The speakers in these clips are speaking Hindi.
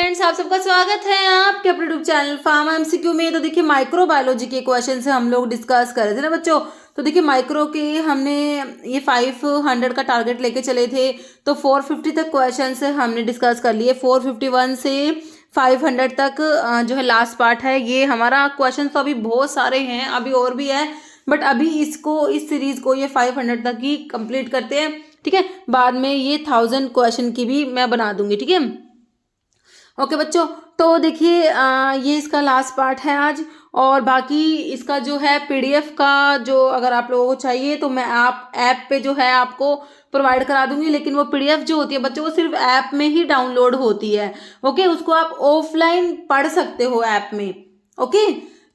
फ्रेंड्स, आप सबका स्वागत है आपके अपने यूट्यूब चैनल फार्मा एमसीक्यू में। तो देखिए माइक्रोबायोलॉजी के क्वेश्चन से हम लोग डिस्कस कर रहे थे ना बच्चों। तो देखिए माइक्रो के हमने ये 500 का टारगेट लेके चले थे, तो 450 तक क्वेश्चन से हमने डिस्कस कर लिए। 451 से 500 तक जो है लास्ट पार्ट है ये हमारा। क्वेश्चन तो अभी बहुत सारे हैं, अभी और भी है, बट अभी इस सीरीज को ये 500 तक ही कंप्लीट करते हैं, ठीक है। बाद में ये 1000 क्वेश्चन की भी मैं बना दूंगी, ठीक है। ओके बच्चों, तो देखिए ये इसका लास्ट पार्ट है आज। और बाकी इसका जो है पीडीएफ का जो अगर आप लोगों को चाहिए तो मैं आप ऐप पे जो है आपको प्रोवाइड करा दूंगी, लेकिन वो पीडीएफ जो होती है बच्चों वो सिर्फ ऐप में ही डाउनलोड होती है। ओके, उसको आप ऑफलाइन पढ़ सकते हो ऐप में। ओके,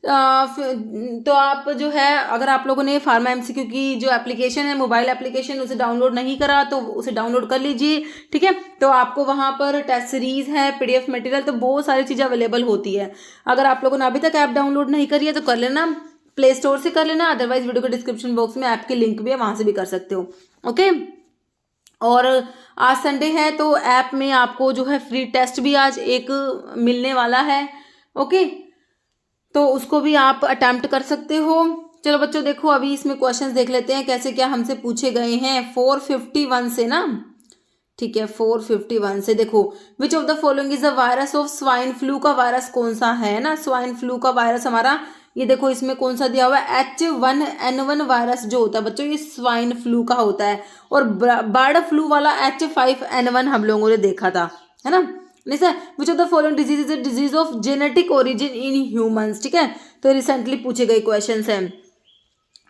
तो आप जो है अगर आप लोगों ने फार्मा एमसीक्यू की जो एप्लीकेशन है, मोबाइल एप्लीकेशन, उसे डाउनलोड नहीं करा तो उसे डाउनलोड कर लीजिए, ठीक है। तो आपको वहाँ पर टेस्ट सीरीज है, पीडीएफ मटेरियल, तो बहुत सारी चीज़ें अवेलेबल होती है। अगर आप लोगों ने अभी तक ऐप डाउनलोड नहीं करी है तो कर लेना, प्ले स्टोर से कर लेना, अदरवाइज वीडियो के डिस्क्रिप्शन बॉक्स में ऐप की लिंक भी है, वहाँ से भी कर सकते हो। ओके, और आज संडे है तो ऐप में आपको जो है फ्री टेस्ट भी आज एक मिलने वाला है। ओके, तो उसको भी आप अटेम्प्ट कर सकते हो। चलो बच्चों देखो, अभी इसमें क्वेश्चंस देख लेते हैं कैसे क्या हमसे पूछे गए हैं 451 से ना, ठीक है। 451 से देखो, विच of the following is the virus of swine flu का वायरस कौन सा है ना। स्वाइन फ्लू का वायरस हमारा ये देखो इसमें कौन सा दिया हुआ है, H1N1 वायरस जो होता है बच्चों ये स्वाइन फ्लू का होता है। और बर्ड फ्लू वाला H5N1 हम लोगों ने देखा था, है ना। नहीं sir, which of the following disease is a disease of genetic origin in humans, ठीक है। तो रिसेंटली पूछे गए क्वेश्चन हैं।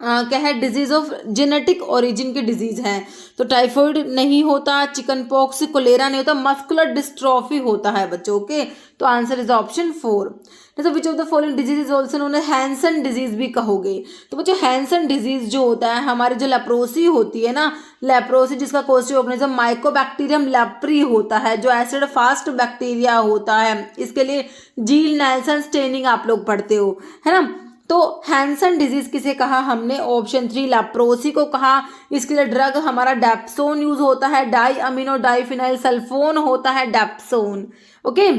क्या है, डिजीज ऑफ जेनेटिक ओरिजिन की डिजीज है। तो टाइफाइड नहीं होता, चिकन पॉक्स, कोलेरा नहीं होता, मस्कुलर डिस्ट्रॉफी होता है बच्चों। ओके, तो आंसर इज ऑप्शन 4। तो which of the following disease is also known as Hansen disease भी कहोगे। तो बच्चों हैंसन डिजीज जो होता है, हमारे जो लेप्रोसी होती है ना, लेप्रोसी जिसका कोस्टिव ऑर्गेनिज्म माइकोबैक्टीरियम लेप्री होता है, जो एसिड फास्ट बैक्टीरिया होता है, इसके लिए जील नेल्सन स्टेनिंग आप लोग पढ़ते हो, है ना। तो हैंसन डिजीज किसे कहा हमने, ऑप्शन 3 लेप्रोसी को कहा। इसके लिए ड्रग हमारा डेप्सोन यूज होता है, डाई अमीनो डाईफिनाइल सल्फोन होता है डेप्सोन। ओके,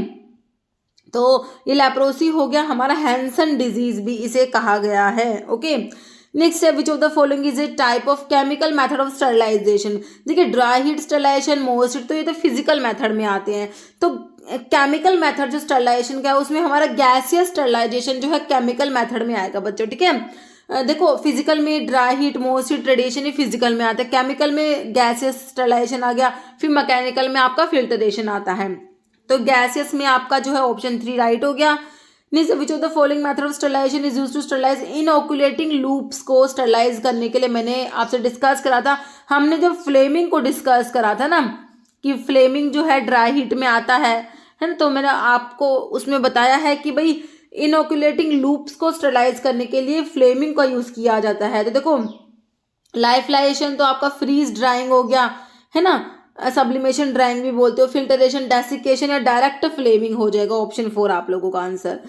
तो ये लेप्रोसी हो गया हमारा, हैंसन डिजीज भी इसे कहा गया है। ओके, नेक्स्ट है, which of the following is a type of chemical method of sterilization. देखिए dry heat sterilization, moist heat, तो ये तो फिजिकल मेथड में आते हैं। तो केमिकल मेथड जो स्टरलाइजेशन का है उसमें हमारा गैसियस स्टरलाइजेशन जो है केमिकल मेथड में आएगा बच्चों, ठीक है। देखो फिजिकल में dry heat, moist heat, radiation ही फिजिकल में आता है, केमिकल में गैसियस स्टरलाइजेशन आ गया, फिर मैकेनिकल में आपका फिल्टरेशन आता है। तो गैसियस में आपका जो है ऑप्शन 3 राइट हो गया। Which of the following method of sterilization is used to sterilize inoculating loops को स्टरलाइज करने के लिए मैंने आपसे डिस्कस करा था। हमने जब फ्लेमिंग को डिस्कस करा था ना कि फ्लेमिंग जो है ड्राई हीट में आता है ना, तो मैंने आपको उसमें बताया है कि भाई इनओकुलेटिंग लूप्स को स्टरलाइज करने के लिए फ्लेमिंग का यूज किया जाता है। तो देखो लाइफलाइजेशन तो आपका फ्रीज ड्राइंग हो गया, है ना, सब्लिमेशन ड्राइंग भी बोलते हो, फिल्टरेशन, डेसिकेशन या डायरेक्ट फ्लेमिंग हो जाएगा ऑप्शन 4 आप लोगों का answer.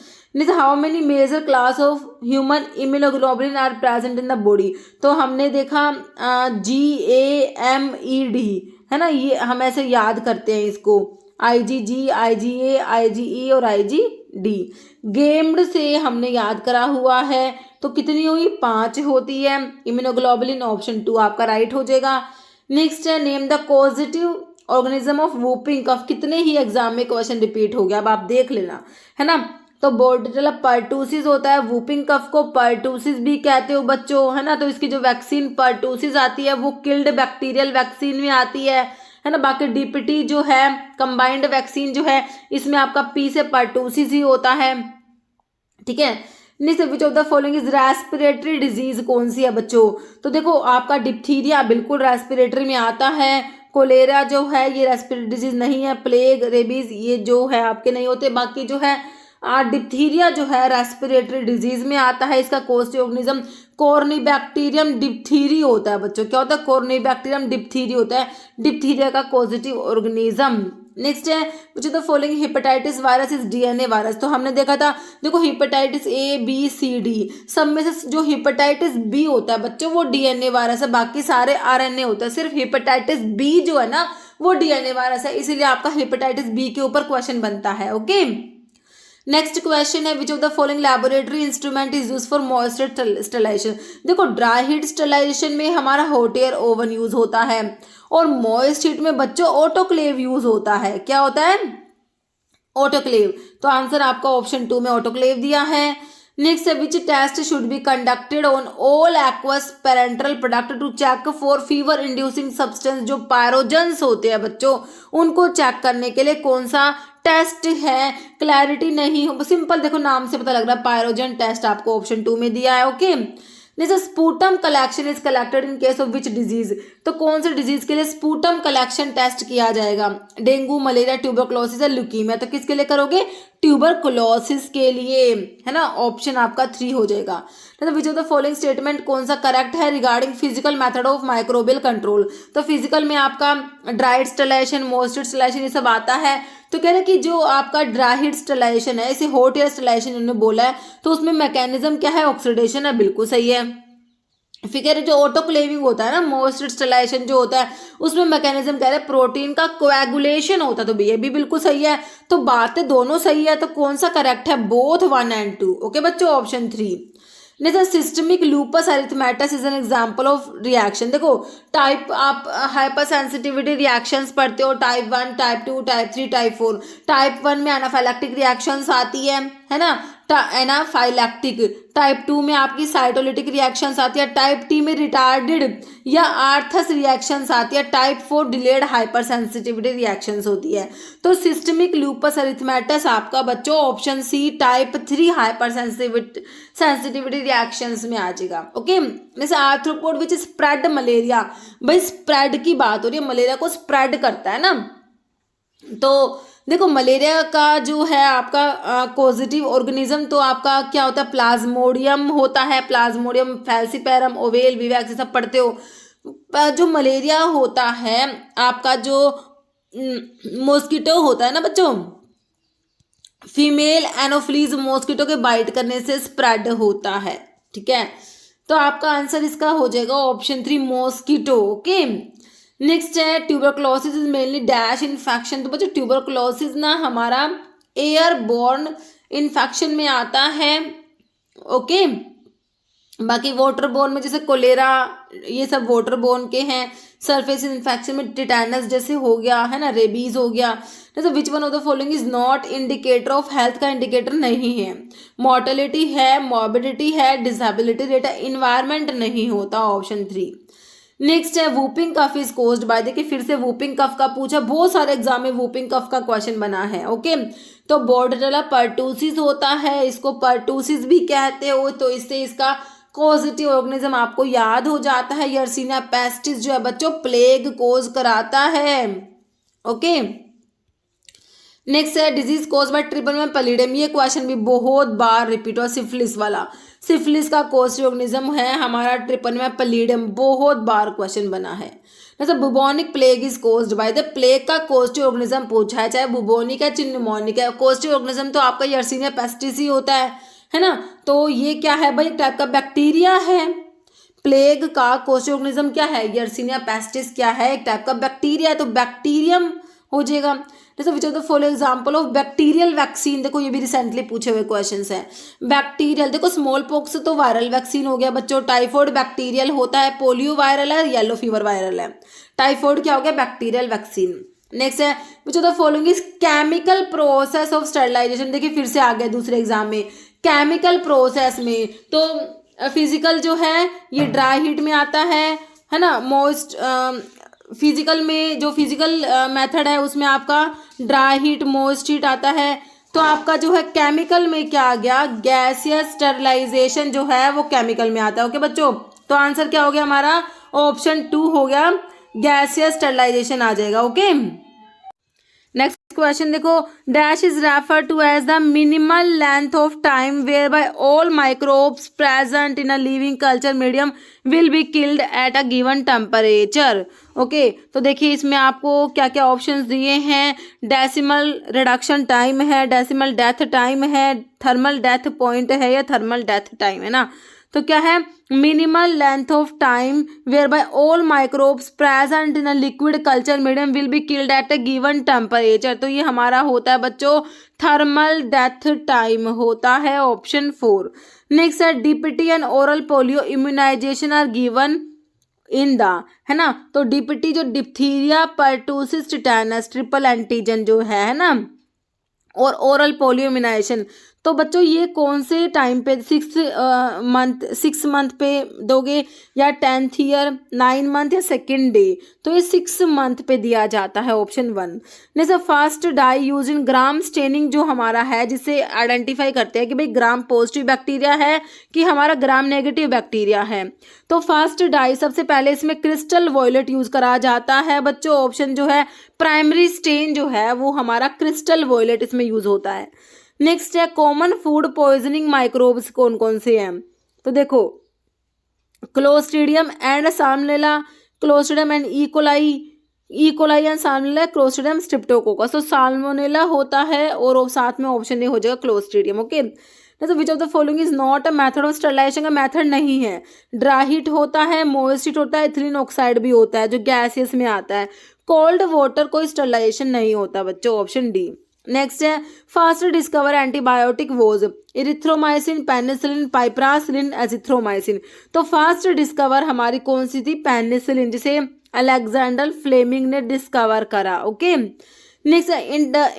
How many major class of human immunoglobulin are present in the body. तो हमने देखा GAMED, है ना, ये हम ऐसे याद करते हैं इसको, IgG, IgA, IgE और IgD। गेम्ड से हमने याद करा हुआ है, तो कितनी हुई, 5 होती है। इम्यूनोग्लोबुलिन ऑप्शन 2 आपका राइट हो जाएगा। नेक्स्ट है, name the causative organism of whooping cough. कितने ही एग्जाम में क्वेश्चन रिपीट हो गया, अब आप देख लेना, है ना। तो बोर्डेला पर्टूसिस होता है, वूपिंग कफ को पर्टूसिस भी कहते हो बच्चों, है ना। तो इसकी जो वैक्सीन पर्टूसिस आती है वो किल्ड बैक्टीरियल वैक्सीन में आती है ना। बाकी DPT जो है कंबाइंड वैक्सीन जो है इसमें आपका P से पर्टूसिस ही होता है, ठीक है। Which of the following is respiratory disease कौन सी है बच्चों। तो देखो आपका डिप्थीरिया बिल्कुल रेस्पिरेटरी में आता है, कोलेरा जो है ये रेस्पिरेटरी डिजीज नहीं है, प्लेग, रेबीज ये जो है आपके नहीं होते। बाकी जो है डिप्थीरिया जो है रेस्पिरेटरी डिजीज में आता है। इसका कोस्टिव ऑर्गेनिज्म कॉर्निबैक्टीरियम डिप्थीरी होता है बच्चों। क्या होता है, कॉर्निबैक्टीरियम डिप्थीरी होता है डिप्थीरिया का पॉजिटिव ऑर्गेनिज्म। नेक्स्ट है, which of the following hepatitis virus is DNA virus. तो हमने देखा था, देखो hepatitis A B C D सब में से जो हेपेटाइटिस B होता है बच्चों वो DNA वायरस है, बाकी सारे RNA होता है। सिर्फ हेपेटाइटिस B जो है ना वो डीएनए वायरस है, इसीलिए आपका हेपेटाइटिस बी के ऊपर क्वेश्चन बनता है। ओके, नेक्स्ट क्वेश्चन है which of the following laboratory instrument is use for moisture sterilization. देखो ड्राई हीट स्टरलाइजेशन में हमारा हॉट एयर ओवन यूज होता है और मॉइस्ट हीट में बच्चों ऑटोक्लेव यूज होता है। क्या होता है? ऑटोक्लेव। तो आंसर आपका ऑप्शन 2 में ऑटोक्लेव दिया है। नेक्स्ट है which test should be conducted on all aqueous parenteral product to check for fever inducing substance. जो पायरोजेंस होते हैं बच्चों, उनको चेक करने के लिए कौन सा टेस्ट है? क्लैरिटी नहीं हो, सिंपल देखो नाम से पता लग रहा है, पायरोजन टेस्ट आपको ऑप्शन 2 में दिया है। ओके, जैसे sputum collection is collected in case of which disease. तो कौन से डिजीज के लिए स्पूटम कलेक्शन टेस्ट किया जाएगा? डेंगू, मलेरिया, ट्यूबरकुलोसिस या ल्यूकीमिया। तो किसके लिए करोगे? ट्यूबरकुलोसिस के लिए, है ना। ऑप्शन आपका 3 हो जाएगा। तो which of the following statement कौन सा करेक्ट है regarding physical method of microbial control. तो फिजिकल में आपका ड्राइड स्टरलाइजेशन, मॉइस्चर स्टरलाइजेशन ये सब आता है। तो कह रहे कि जो आपका ड्राई हीट स्टरलाइजेशन है, इसे हॉट एयर स्टरलाइजेशन उन्होंने बोला है, तो उसमें मैकेनिज्म क्या है? ऑक्सीडेशन है, बिल्कुल सही है। फिर कह रहे जो ऑटोक्लेविंग होता है ना, मॉइस्चर स्टरलाइजेशन जो होता है, उसमें मैकेनिज्म कह रहे प्रोटीन का कोएगुलेशन होता है, तो ये भी बिल्कुल सही है। तो बातें दोनों सही है, तो कौन सा करेक्ट है? Both 1 and 2। ओके बच्चों, ऑप्शन 3। नहीं, systemic lupus erythematous is an example of reaction. देखो टाइप आप हाइपर सेंसिटिविटी रिएक्शंस पढ़ते हो, type 1, type 2, type 3, type 4। Type 1 में एनाफाइलैक्टिक रिएक्शंस आती है ना, एनाफाइलैक्टिक। टाइप 2 में आपकी साइटोलिटिक रिएक्शंस आती है। टाइप टी में रिटार्डेड या आर्थस रिएक्शंस आती है। Type 4 delayed hyper sensitivity reactions होती है। तो सिस्टमिक लूपस एरिथमेटस आपका बच्चों option C type 3 hyper sensitivity reactions में आ जाएगा। ओके, जैसे आर्थ्रोपोड विच स्प्रेड मलेरिया। भाई स्प्रेड की बात हो रही है, मलेरिया को स्प्रेड करता है ना। तो देखो मलेरिया का जो है आपका पॉजिटिव ऑर्गेनिज्म तो आपका क्या होता है? प्लाज्मोडियम होता है। प्लाज्मोडियम, फैल्सीपेरम, ओवेल, विवैक्स ये सब पढ़ते हो। जो मलेरिया होता है आपका, जो मॉस्किटो होता है ना बच्चों, फीमेल एनोफ्लीज मॉस्किटो के बाइट करने से स्प्रेड होता है। ठीक है, तो आपका आंसर इसका हो जाएगा ऑप्शन 3 मॉस्किटो। ओके, नेक्स्ट है tuberculosis is mainly dash infection. तो बच्चों ट्यूबरकुलोसिस ना हमारा एयरबोर्न इन्फेक्शन में आता है। ओके, बाकी वाटरबोर्न में जैसे कोलेरा ये सब वाटरबोर्न के हैं। सरफेस इन्फेक्शन में टिटेनस जैसे हो गया है ना, रेबीज हो गया। जैसे विच one of the following is not indicator of health का इंडिकेटर नहीं है? मॉर्टेलिटी है, मॉर्बिडिटी है, डिसेबिलिटी रेट है, इन्वायरमेंट नहीं होता, ऑप्शन 3। नेक्स्ट है whooping cough is caused by. देखिए फिर से वूपिंग कफ का पूछा, बहुत सारे एग्जाम में वूपिंग कफ का क्वेश्चन बना है। ओके, तो बोर्डेटेला पर्टूसिस होता है, इसको पर्टूसिस भी कहते हो। तो इससे इसका पॉजिटिव ऑर्गेनिज्म आपको याद हो जाता है। यर्सीनिया पेस्टिस जो है बच्चों प्लेग कोज कराता है। ओके, नेक्स्ट है disease cause by triple pallidum. ये क्वेश्चन भी बहुत बार रिपीट हुआ, सिफिलिस वाला। सिफिलिस का कोस्टिव ऑर्गेनिज्म है हमारा ट्रिपल पैलिडियम, बहुत बार क्वेश्चन बना है। जैसे bubonic plague is caused bye. The plague का कोस्टिव ऑर्गेनिज्म पूछा है, चाहे बुबोनिक है चाहे न्यूमोनिक है, कोस्टिव ऑर्गेनिज्म तो आपका यर्सीनिया पेस्टिस ही होता है ना। तो ये क्या है भाई? एक टाइप का बैक्टीरिया है। प्लेग का कोस्टिव ऑर्गेनिज्म क्या है? यर्सीनिया पेस्टिस क्या है? एक टाइप का बैक्टीरिया है, तो बैक्टीरियम हो जाएगा। जैसे विच of the following example of bacterial vaccine. देखो ये भी रिसेंटली पूछे हुए क्वेश्चंस हैं। बैक्टीरियल देखो स्मॉल पॉक्स तो वायरल वैक्सीन हो गया बच्चों। टाइफॉइड बैक्टीरियल होता है, पोलियो वायरल है, येलो फीवर वायरल है। टाइफॉइड क्या हो गया? Bacterial vaccine. नेक्स्ट है which of the following is chemical process of sterilization. देखिए फिर से आ गया दूसरे एग्जाम में केमिकल प्रोसेस में। तो फिजिकल जो है ये ड्राई हीट में आता है ना। मोस्ट फिजिकल में जो फिजिकल मेथड है उसमें आपका ड्राई हीट, मोस्ट हीट आता है। तो आपका जो है केमिकल में क्या आ गया? गैसियस स्टरलाइजेशन जो है वो केमिकल में आता है। ओके बच्चों, तो आंसर क्या हो गया हमारा? ऑप्शन 2 हो गया, गैसियस स्टरलाइजेशन आ जाएगा। ओके, नेक्स्ट क्वेश्चन देखो, dash is refer to as the minimal length of time whereby all microbes present in a living culture medium will be killed at a given temperature. Okay, तो देखिए इसमें आपको क्या क्या ऑप्शंस दिए हैं। डेसिमल रिडक्शन टाइम है, डेसिमल डेथ टाइम है, थर्मल डेथ पॉइंट है या थर्मल डेथ टाइम है ना। तो क्या है, minimal length of time whereby all microbes present in a liquid culture medium will be killed at a given temperature. तो ये हमारा होता है बच्चों थर्मल डेथ टाइम होता है, ऑप्शन 4। नेक्स्ट है DPT and oral polio immunization are given in the, है ना, तो डीपीटी जो diphtheria pertussis tetanus triple antigen जो है ना, और ओरल पोलियो इम्यूनाइजेशन, तो बच्चों ये कौन से टाइम पे, 6 मंथ पे दोगे या 10th ईयर, 9 मंथ या सेकेंड डे, तो ये 6 मंथ पे दिया जाता है, ऑप्शन 1। जैसे first dye use in gram staining जो हमारा है, जिसे आइडेंटिफाई करते हैं कि भाई ग्राम पॉजिटिव बैक्टीरिया है कि हमारा ग्राम नेगेटिव बैक्टीरिया है। तो फर्स्ट डाई सबसे पहले इसमें क्रिस्टल वॉयलेट यूज करा जाता है बच्चों, ऑप्शन जो है प्राइमरी स्टेन जो है वो हमारा क्रिस्टल वॉयलेट इसमें यूज होता है। नेक्स्ट है कॉमन फूड पॉइजनिंग माइक्रोब्स कौन कौन से हैं, तो देखो clostridium and salmonella, clostridium and E coli and salmonella, clostridium Streptococcus, तो साल्मोनेला होता है और साथ में ऑप्शन ए हो जाएगा क्लोस्ट्रीडियम। ओके, तो which of the following is not a method of sterilization, का मेथड नहीं है। ड्राई हीट होता है, मोइस्ट हीट होता है, इथिलीन ऑक्साइड भी होता है जो गैसियस में आता है। कोल्ड वाटर कोई स्टरलाइजेशन नहीं होता बच्चों, ऑप्शन डी। नेक्स्ट है first discover antibiotic was erythromycin, penicillin, piperacillin, azithromycin, तो फास्ट डिस्कवर हमारी कौन सी थी, पेनिसिलिन, जिसे अलेक्जेंडर फ्लेमिंग ने डिस्कवर करा। ओके, नेक्स्ट है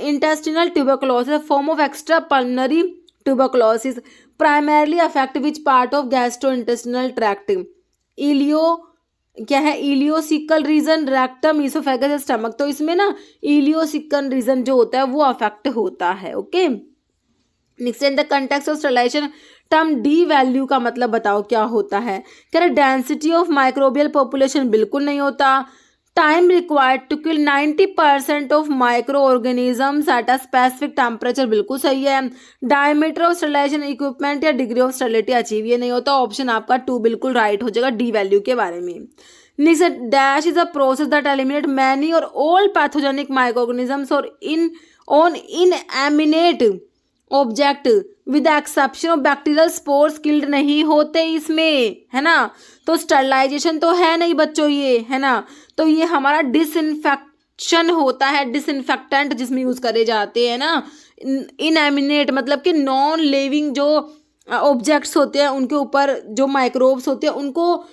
intestinal tuberculosis, form of extra pulmonary tuberculosis, primarily affect which part of gastrointestinal tract, ileo क्या है, ileocecal region, rectum, oesophagus, stomach, तो इसमें ना इलियोसिकल रीजन जो होता है वो अफेक्ट होता है। Okay, next in the context of sterilization term D value का मतलब बताओ क्या होता है, कह रहे डेंसिटी ऑफ माइक्रोबियल पॉपुलेशन, बिल्कुल नहीं होता। Time required to kill 90% of micro organisms at a specific temperature, बिल्कुल सही है। डायमीटर ऑफ स्टरलाइजेशन इक्विपमेंट या डिग्री ऑफ स्टरलिटी अचीव, ये नहीं होता, ऑप्शन आपका 2 बिल्कुल राइट हो जाएगा डी वैल्यू के बारे में। Next dash is a process that eliminate many or all pathogenic microorganisms और inanimate object with exception of bacterial spores killed नहीं होते इसमें, है ना, तो स्टरलाइजेशन तो है नहीं बच्चों ये, है ना, तो ये हमारा डिसइंफेक्शन होता है, डिसइंफेक्टेंट जिसमें यूज करे जाते हैं ना। इनएमिनेट मतलब कि नॉन लिविंग जो ऑब्जेक्ट्स होते हैं उनके ऊपर जो माइक्रोब्स होते हैं उनको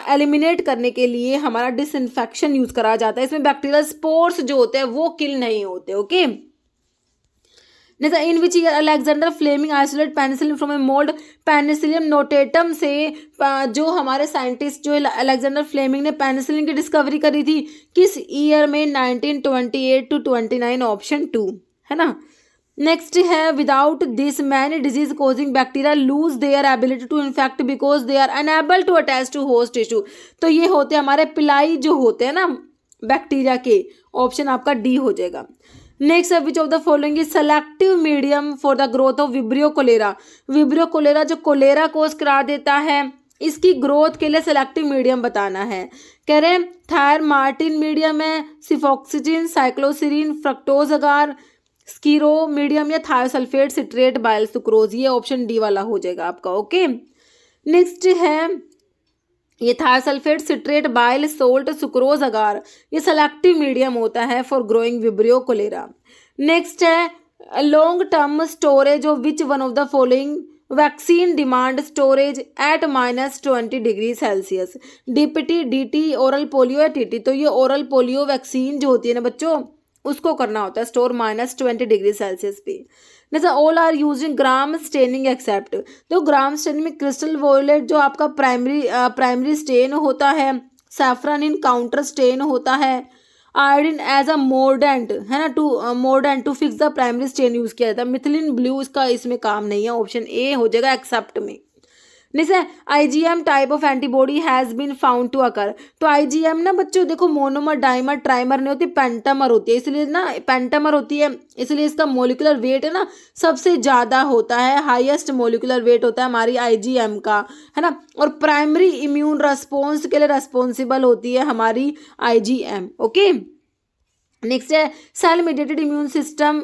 एलिमिनेट करने के लिए हमारा डिसइंफेक्शन यूज करा जाता है। इसमें बैक्टीरियल स्पोर्स जो होते हैं वो किल नहीं होते। ओके, जैसा in which Alexander Fleming isolate penicillin from a mold, Penicillium notatum से जो हमारे साइंटिस्ट जो अलेक्जेंडर फ्लेमिंग ने पेनिसिलिन की डिस्कवरी करी थी किस ईयर में, 1928 to 29, ऑप्शन 2, है ना। नेक्स्ट है without this many disease causing bacteria lose their ability to infect because they are unable to attach to host tissue, तो ये होते हैं हमारे पिलाई जो होते हैं ना बैक्टीरिया के, ऑप्शन आपका डी हो जाएगा। नेक्स्ट है which of the following is selective medium for the growth of vibrio cholera, vibrio cholera जो कोलेरा कोज करा देता है इसकी ग्रोथ के लिए सेलेक्टिव मीडियम बताना है। कह रहे थायर मार्टिन मीडियम है, cefoxitin, cycloserine, fructose agar, Skirrow medium या थायोसल्फेट सिट्रेट बाइल सुक्रोज, ये ऑप्शन डी वाला हो जाएगा आपका। ओके, नेक्स्ट है ये thiosulfate citrate bile salt sucrose agar, ये सेलेक्टिव मीडियम होता है for growing Vibrio cholerae. Next है long term storage of which one of the following vaccine demand storage at -20 degree Celsius, DPT, DT, oral polio या टीटी, तो ये ओरल पोलियो वैक्सीन जो होती है ना बच्चों उसको करना होता है स्टोर -20 डिग्री सेल्सियस पे। जैसा all are using gram staining except, तो ग्राम स्टेनिंग में क्रिस्टल वॉयलेट जो आपका प्राइमरी स्टेन होता है, सैफरन इन काउंटर स्टेन होता है, आयोडीन एज अ मोर्डेंट, है ना, mordant to fix the primary stain use किया जाता है। मिथिलिन ब्लू इसका इसमें काम नहीं है, ऑप्शन ए हो जाएगा एक्सेप्ट में। जैसे IgM type of antibody has been found to occur, तो आईजीएम ना बच्चों देखो मोनोमर, डाइमर, ट्राइमर नहीं होती, पेंटामर होती है, इसलिए ना पेंटामर होती है, इसलिए इसका मोलिकुलर वेट है ना सबसे ज़्यादा होता है, हाईएस्ट मोलिकुलर वेट होता है हमारी आईजीएम का, है ना, और प्राइमरी इम्यून रेस्पॉन्स के लिए रेस्पॉन्सिबल होती है हमारी आईजीएम। ओके, नेक्स्ट है cell mediated immune system,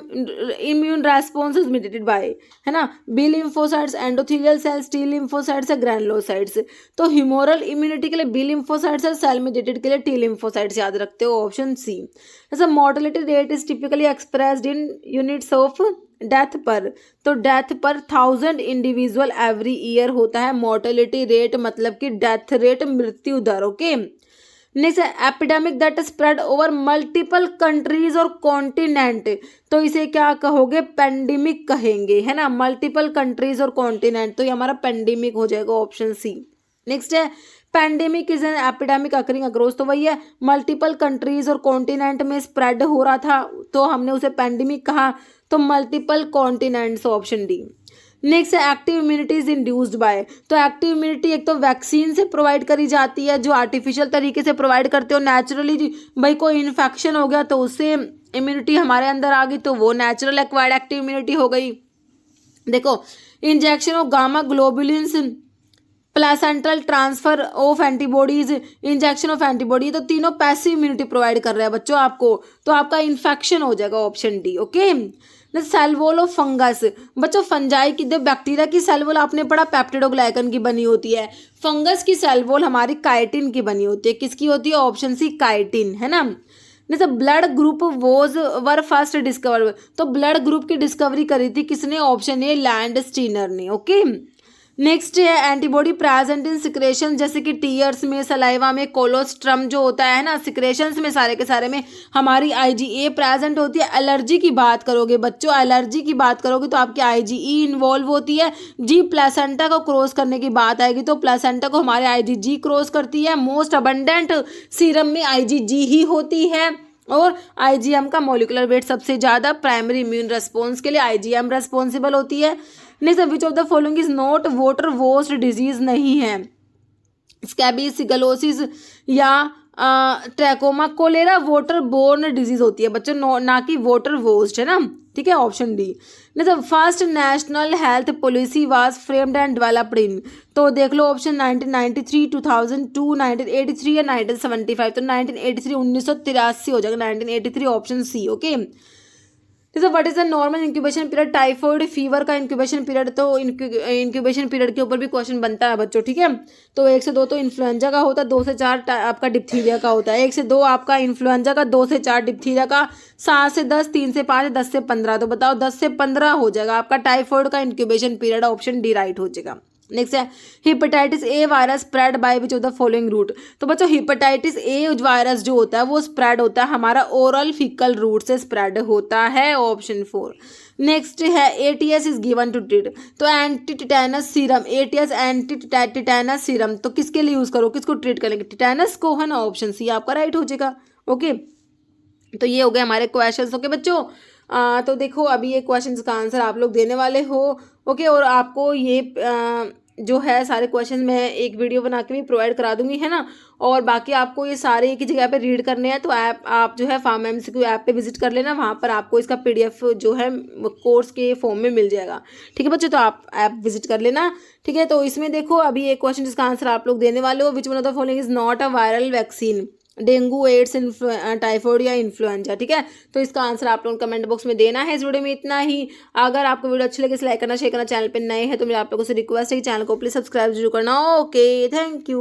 immune response is mediated by, है ना, B lymphocytes, endothelial cells, T lymphocytes, granulocytes. तो ह्यूमोरल इम्यूनिटी के लिए बी लिम्फोसाइट्स है, सेल मीडिएटेड के लिए टी लिम्फोसाइट्स, याद रखते हो ऑप्शन सी। जैसे mortality rate is typically expressed in units of death पर, तो डेथ पर 1000 इंडिविजुअल एवरी ईयर होता है मॉर्टेलिटी रेट, मतलब कि डेथ रेट, मृत्यु दर। ओके, नेक्स्ट है epidemic that spread over multiple countries और कॉन्टिनेंट, तो इसे क्या कहोगे, पेंडेमिक कहेंगे, है ना, मल्टीपल कंट्रीज और कॉन्टिनेंट, तो ये हमारा पेंडेमिक हो जाएगा ऑप्शन सी। नेक्स्ट है pandemic is an epidemic occurring across, तो वही है मल्टीपल कंट्रीज और कॉन्टिनेंट में स्प्रेड हो रहा था, तो हमने उसे पेंडेमिक कहा, तो multiple continents, option D. Next है active immunity is induced by, तो एक्टिव इम्यूनिटी एक तो वैक्सीन से प्रोवाइड करी जाती है, जो आर्टिफिशियल तरीके से प्रोवाइड करते हो, नेचुरली भाई कोई इन्फेक्शन हो गया तो उससे इम्यूनिटी हमारे अंदर आ गई, तो वो नेचुरल एक्वायर्ड एक्टिव इम्यूनिटी हो गई। देखो injection of gamma globulins, placental transfer of antibodies, injection of antibody, तो तीनों पैसिव इम्यूनिटी प्रोवाइड कर रहे हैं बच्चों आपको, तो आपका इन्फेक्शन हो जाएगा option D. Okay, cell wall of fungus, बच्चों फंजाई की, बैक्टीरिया की सेल वॉल आपने पढ़ा पेप्टिडोग्लाइकन की बनी होती है, फंगस की सेल वॉल हमारी काइटिन की बनी होती है, किसकी होती है, ऑप्शन सी काइटिन, है ना। जैसे blood group was were first discover, तो ब्लड ग्रुप की डिस्कवरी करी थी किसने, ऑप्शन ए लैंडस्टीनर ने। ओके, नेक्स्ट है एंटीबॉडी प्रेजेंट इन सिक्रेशन, जैसे कि टीयर्स में, सलाइवा में, कोलोस्ट्रम जो होता है ना, सिक्रेशंस में सारे के सारे में हमारी आईजीए प्रेजेंट होती है। एलर्जी की बात करोगे बच्चों, एलर्जी की बात करोगे तो आपकी आईजीई इन्वॉल्व होती है। जी प्लेसेंटा को क्रॉस करने की बात आएगी तो प्लेसेंटा को हमारे आईजीजी क्रॉस करती है। मोस्ट अबंडेंट सीरम में आईजीजी ही होती है, और आईजीएम का मॉलिक्यूलर वेट सबसे ज़्यादा प्राइमरी इम्यून रेस्पॉन्स के लिए आईजीएम रेस्पॉन्सिबल होती है। Next, which of the following is not water washed disease नहीं है, स्कैबीज, सिगलोसिस या trachoma. Cholera water borne disease होती है बच्चों, ना कि वाटर वॉश्ड, है ना, ठीक है, ऑप्शन डी। मतलब first national health policy was framed and developed in, तो देख लो ऑप्शन 1993, 2002, 1983 या 1975, तो 1983 1983 हो जाएगा, 1983 ऑप्शन सी। ओके, जैसे what is the normal incubation period, typhoid fever का इंक्यूबेशन पीरियड, तो इंक्यूबेशन पीरियड के ऊपर भी क्वेश्चन बनता है बच्चों, ठीक है। तो 1 से 2 तो इन्फ्लुएंजा का होता है, 2 से 4 आपका डिप्थीरिया का होता है, 1 से 2 आपका इन्फ्लुएंजा का, 2 से 4 डिप्थीरिया का, 7 से 10, 3 से 5, 10 से 15, तो बताओ 10 से 15 हो जाएगा आपका टाइफाइड का incubation period, option D right हो जाएगा। नेक्स्ट है hepatitis A virus spread by which of the following route, तो बच्चों हिपेटाइटिस ए वायरस जो होता है वो स्प्रेड होता है हमारा ओरल फीकल रूट से स्प्रेड होता है, ऑप्शन 4। नेक्स्ट है ATS is given to treat, तो anti tetanus serum, ATS anti tetanus serum, तो किसके लिए यूज करो, किसको ट्रीट करेंगे, टिटेनस को, है ना, ऑप्शन सी आपका राइट हो जाएगा। ओके, तो ये हो गए हमारे क्वेश्चंस। ओके बच्चों, तो देखो अभी ये क्वेश्चंस का आंसर आप लोग देने वाले हो। ओके, और आपको ये जो है सारे क्वेश्चन मैं एक वीडियो बना के भी प्रोवाइड करा दूंगी, है ना, और बाकी आपको ये सारे एक ही जगह पे रीड करने हैं, तो आप जो है फार्म एमसीक्यू ऐप पे विजिट कर लेना, वहाँ पर आपको इसका पीडीएफ जो है कोर्स के फॉर्म में मिल जाएगा, ठीक है बच्चों, तो आप ऐप विजिट कर लेना, ठीक है। तो इसमें देखो अभी एक क्वेश्चन जिसका आंसर आप लोग देने वाले हो, which one of the following is not a viral vaccine, dengue, AIDS, typhoid या इन्फ्लुएंजा, ठीक है। तो इसका आंसर आप लोगों को कमेंट बॉक्स में देना है। इस वीडियो में इतना ही। अगर आपको वीडियो अच्छी लगे लाइक करना, शेयर करना, चैनल पे नए हैं तो मेरे आप लोगों से रिक्वेस्ट है कि चैनल को प्लीज सब्सक्राइब जरूर करना। Okay, thank you.